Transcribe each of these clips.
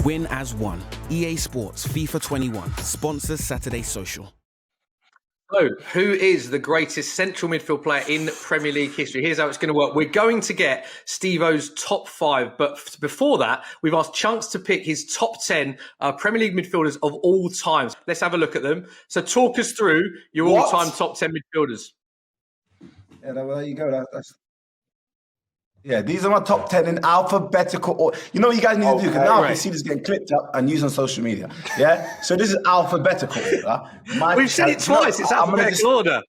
Win as one. EA Sports FIFA 21 sponsors Saturday Social. So, who is the greatest central midfield player in Premier League history? Here's how it's going to work. We're going to get Stevo's top 5, but before that, we've asked Chunkz to pick his top 10 Premier League midfielders of all time. Let's have a look at them. So, talk us through your all-time top 10 midfielders. Yeah, well, there you go. Yeah, these are my top 10 in alphabetical order. You know what you guys need to do? Because now I can see this getting clipped up and used on social media. Yeah? So this is alphabetical order. We've said it twice. It's alphabetical order.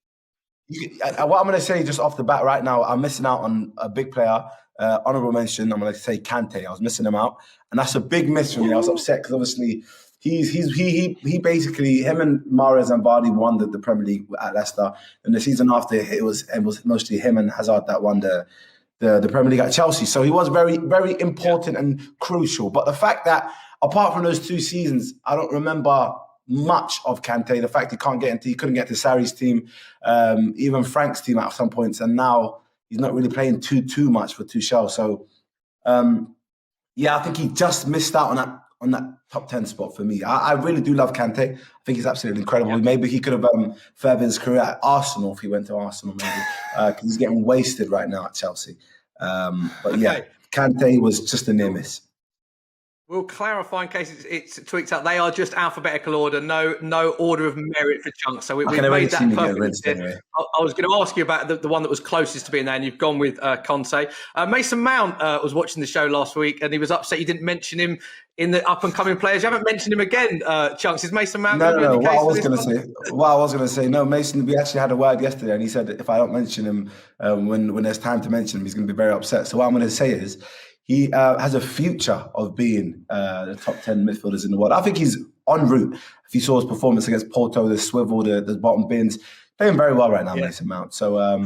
What I'm going to say just off the bat right now, I'm missing out on a big player. Honourable mention, I'm going to say Kante. I was missing him out. And that's a big miss for me. I was upset because obviously he basically, him and Mahrez and Vardy won the Premier League at Leicester. And the season after, it was mostly him and Hazard that won the Premier League at Chelsea. So he was very, very important and crucial. But the fact that apart from those 2 seasons, I don't remember much of Kante. The fact he couldn't get to Sarri's team, even Frank's team at some points, and now he's not really playing too much for Tuchel. So I think he just missed out on that top 10 spot for me. I really do love Kante. I think he's absolutely incredible. Yeah. Maybe he could have furthered his career at Arsenal if he went to Arsenal, maybe, because he's getting wasted right now at Chelsea. Kante was just a near miss. We'll clarify in case it's tweaked out. They are just alphabetical order, no order of merit for Chunkz. So we made that perfect. Anyway. I was going to ask you about the one that was closest to being there, and you've gone with Conte. Mason Mount was watching the show last week, and he was upset you didn't mention him in the up-and-coming players. You haven't mentioned him again, Chunkz. Is Mason Mount? No. What I was going to say, no, Mason. We actually had a word yesterday, and he said that if I don't mention him when there's time to mention him, he's going to be very upset. So what I'm going to say is, he has a future of being the top 10 midfielders in the world. I think he's en route. If you saw his performance against Porto, the swivel, the bottom bins, playing very well right now, Mason Mount. So,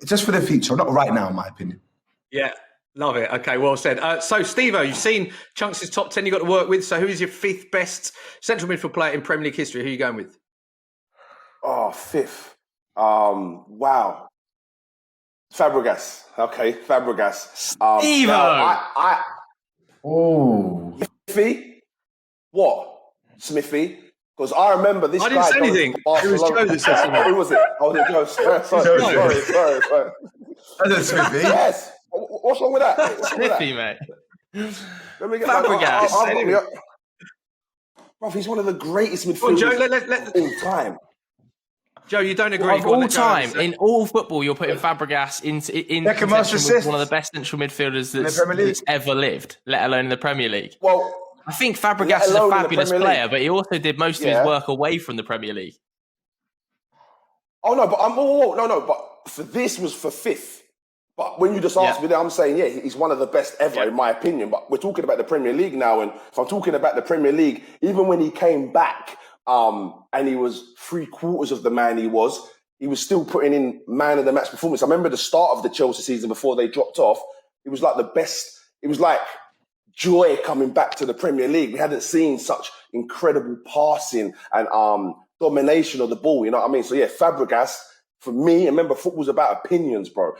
just for the future, not right now, in my opinion. Yeah, love it. Okay, well said. So, Stevo, you've seen Chunkz' top 10 you've got to work with. So, who is your 5th best central midfield player in Premier League history? Who are you going with? Oh, 5th. Wow. Fabregas. Okay, Fabregas. Stevo! Smithy? What? Smithy? Because I remember this guy. I didn't say anything. It was Joe that said something. Who was it? Oh, it was Joe. Sorry. I said Smithy. Yes. What's wrong with that? Smithy, mate. Let me get Fabregas. Bro, he's one of the greatest midfielders of all time. Joe, you don't agree? Of all time, in all football, you're putting Fabregas in contention with one of the best central midfielders that's ever lived, let alone in the Premier League. Well, I think Fabregas is a fabulous player, but he also did most of his work away from the Premier League. Oh no, but but for this was for 5th. But when you just asked me that, I'm saying, he's one of the best ever, in my opinion. But we're talking about the Premier League now, and if I'm talking about the Premier League, even when he came back, and he was 3/4 of the man he was still putting in man of the match performance. I remember the start of the Chelsea season before they dropped off. It was like the best. It was like joy coming back to the Premier League. We hadn't seen such incredible passing and domination of the ball. You know what I mean? So Fabregas for me. Remember, football's about opinions, bro.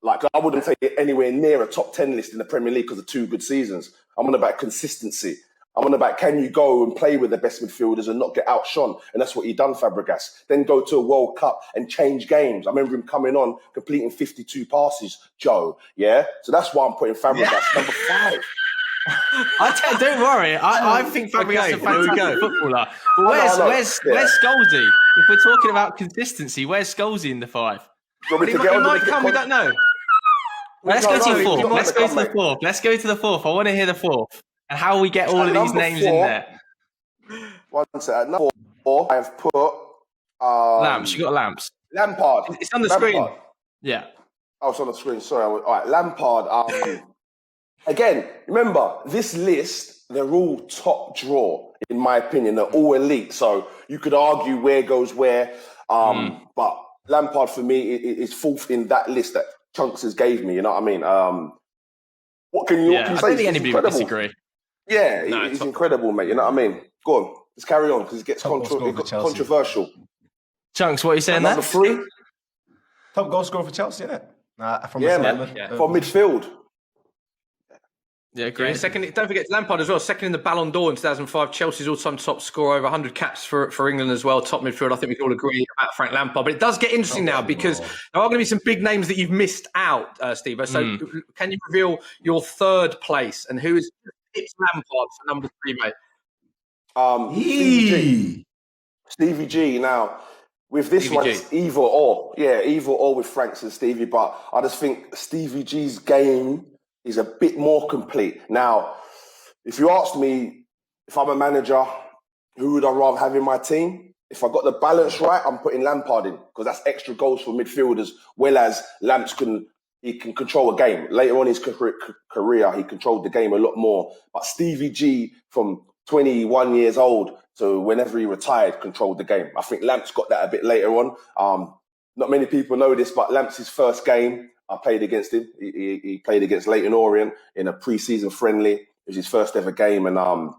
Like I wouldn't take it anywhere near a top 10 list in the Premier League because of 2 good seasons. I'm on about consistency. I'm on about can you go and play with the best midfielders and not get outshone? And that's what he done, Fabregas. Then go to a World Cup and change games. I remember him coming on, completing 52 passes, Joe. Yeah? So that's why I'm putting Fabregas number 5. Don't worry. I think Fabregas is a fantastic footballer. But where's Scholesy? If we're talking about consistency, where's Scholesy in the 5? He might come, we don't know. Let's go to the 4th. Let's go to the 4th. Let's go to the 4th. I want to hear the 4th. And how we get all of these names in there. One second. Number 4, I've put... Lamps. You got Lamps. Lampard. It's on the screen. Yeah. Oh, it's on the screen. Sorry. All right, Lampard. Again, remember, this list, they're all top draw, in my opinion. They're all elite. So you could argue where goes where. But Lampard, for me, is 4th in that list that Chunkz has gave me. You know what I mean? What can you say? I don't think anybody would disagree. Yeah, he's incredible, mate. You know what I mean? Go on. Let's carry on because it gets controversial. Chunkz, what are you saying there? Number 3? Top goal scorer for Chelsea, isn't it? For midfield. Yeah, great. Yeah, second, don't forget Lampard as well. Second in the Ballon d'Or in 2005. Chelsea's all-time top scorer, over 100 caps for England as well. Top midfield. I think we can all agree about Frank Lampard. But it does get interesting now because there are going to be some big names that you've missed out, Stevo. So can you reveal your third place and who is Lampard for number 3, mate? Stevie G. Now, with this one, it's either or. Yeah, either or with Franks and Stevie. But I just think Stevie G's game is a bit more complete. Now, if you asked me if I'm a manager, who would I rather have in my team? If I got the balance right, I'm putting Lampard in because that's extra goals for midfielders, well as Lamps can control a game. Later on in his career, he controlled the game a lot more. But Stevie G, from 21 years old to whenever he retired, controlled the game. I think Lamps got that a bit later on. Not many people know this, but Lamps' first game, I played against him. He played against Leyton Orient in a pre-season friendly. It was his first ever game, and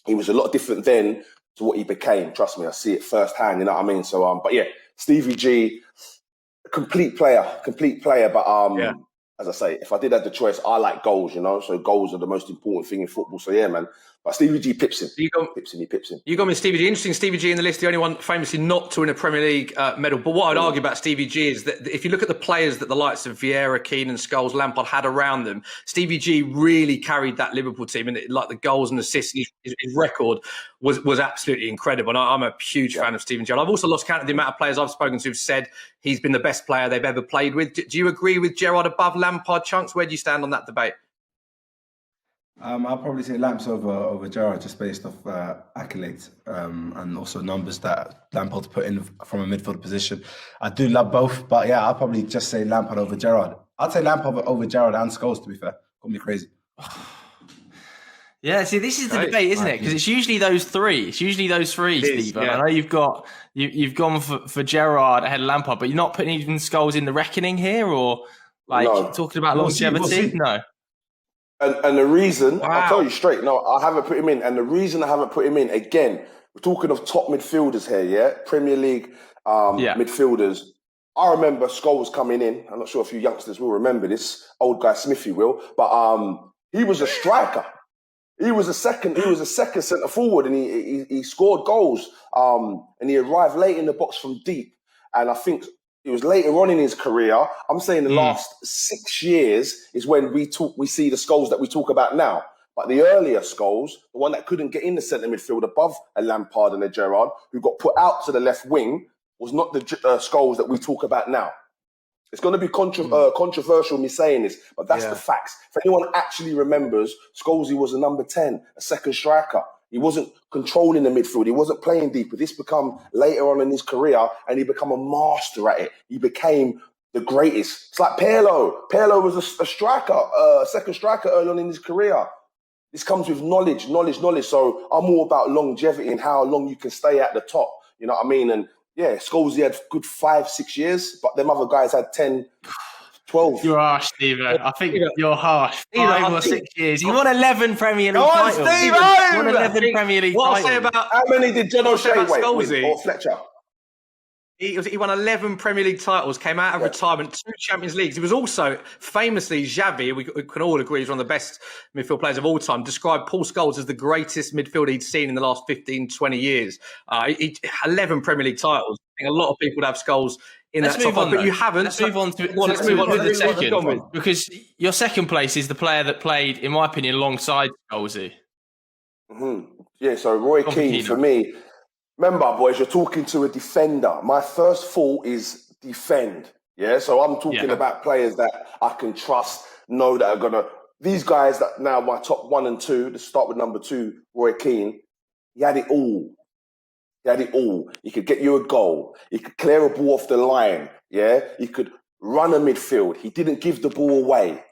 he was a lot different then to what he became. Trust me, I see it firsthand. You know what I mean? So, but yeah, Stevie G, complete player. But as I say, if I did have the choice, I like goals. You know, so goals are the most important thing in football. So yeah, man. But Stevie G pips him. He pips him. You got me Stevie G. Interesting, Stevie G in the list, the only one famously not to win a Premier League medal. But what I'd argue about Stevie G is that if you look at the players that the likes of Vieira, Keane and Scholes, Lampard had around them, Stevie G really carried that Liverpool team. And like the goals and assists, his record was absolutely incredible. And I'm a huge fan of Stevie G. I've also lost count of the amount of players I've spoken to who've said he's been the best player they've ever played with. Do you agree with Gerrard above Lampard, Chunkz? Where do you stand on that debate? I'll probably say Lamps over Gerrard just based off accolades and also numbers that Lampard's put in from a midfield position. I do love both, but yeah, I'll probably just say Lampard over Gerrard. I'd say Lampard over Gerrard and Scholes, to be fair. Call me crazy. Yeah, see, this is the debate, isn't it? Because it's usually those three. Steve. Yeah. I know you've gone for Gerrard ahead of Lampard, but you're not putting even Scholes in the reckoning here, or talking about longevity? No. And the reason, I'll tell you straight, no, I haven't put him in. And the reason I haven't put him in, again, we're talking of top midfielders here, yeah? Premier League midfielders. I remember Scholes coming in. I'm not sure if you youngsters will remember this. Old guy Smithy will. But he was a striker. He was a second centre forward, and he scored goals. And he arrived late in the box from deep. And I think it was later on in his career. I'm saying the last 6 years is when we see the Scholes that we talk about now. But the earlier Scholes, the one that couldn't get in the centre midfield above a Lampard and a Gerrard, who got put out to the left wing, was not the Scholes that we talk about now. It's going to be controversial me saying this, but that's the facts. If anyone actually remembers, Scholes was a number 10, a second striker. He wasn't controlling the midfield. He wasn't playing deeper. This become later on in his career, and he became a master at it. He became the greatest. It's like Pirlo. Pirlo was a striker, a second striker early on in his career. This comes with knowledge. So I'm all about longevity and how long you can stay at the top. You know what I mean? And yeah, Scholes, he had good 5-6 years, but them other guys had 10, 12. You're harsh, Stevo. I think you're harsh. 5 or 6 years. He won 11 Premier League titles. Go on, Stevo! He won 11 Premier League what titles. I'll say about how many did John O'Shea win? Or Fletcher? He won 11 Premier League titles, came out of retirement, 2 Champions Leagues. He was also famously, Xavi, we can all agree he's one of the best midfield players of all time, described Paul Scholes as the greatest midfielder he'd seen in the last 15, 20 years. 11 Premier League titles. I think a lot of people would have Scholes in that top five, but you haven't. Let's move on to the second, because your second place is the player that played, in my opinion, alongside Scholesy. Yeah, so Roy Keane, for me, remember, boys, you're talking to a defender. My first thought is defend. Yeah, so I'm talking about players that I can trust, know that are going to... These guys that now my top 1 and 2, to start with number 2, Roy Keane, he had it all. He could get you a goal. He could clear a ball off the line. Yeah, he could run a midfield. He didn't give the ball away.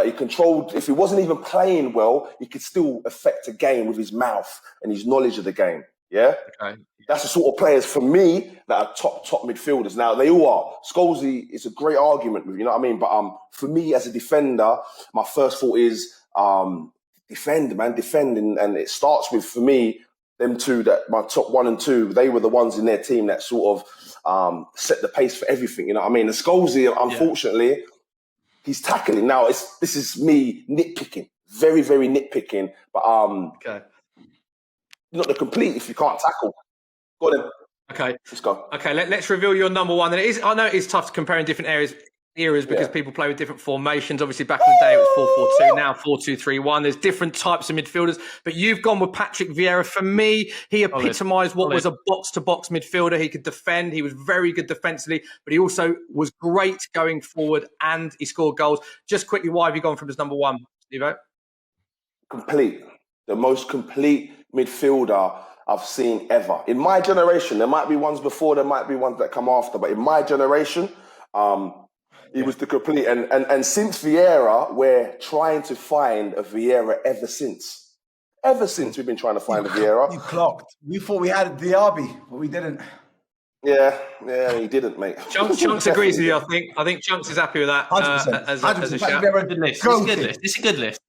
He controlled... If he wasn't even playing well, he could still affect a game with his mouth and his knowledge of the game. Yeah? Okay. That's the sort of players, for me, that are top midfielders. Now, they all are. Scholesy is a great argument, you know what I mean? But for me, as a defender, my first thought is defend. And it starts with, for me, them two, that my top 1 and 2, they were the ones in their team that sort of set the pace for everything, you know what I mean? And Scholesy, unfortunately, he's tackling. Now, this is me nitpicking. very, very nitpicking. But okay. Not the complete if you can't tackle. Go on then. Okay. Let's go. Okay, let's reveal your number one. And I know it's tough to compare in different eras because people play with different formations. Obviously, back in the day, it was 4-4-2. Now 4-2-3-1. There's different types of midfielders. But you've gone with Patrick Vieira. For me, he epitomised what was a box-to-box midfielder. He could defend. He was very good defensively, but he also was great going forward, and he scored goals. Just quickly, why have you gone from his number one, Stevo? Complete. The most complete midfielder I've seen ever. In my generation, there might be ones before, there might be ones that come after, but in my generation, he was the complete. And since Vieira, we're trying to find a Vieira ever since. Ever since we've been trying to find a Vieira. You clocked. We thought we had a Diaby, but we didn't. Yeah, he didn't, mate. Chunkz agrees with you, I think. I think Chunkz is happy with that 100%. as a shout. Good list. It's a good list.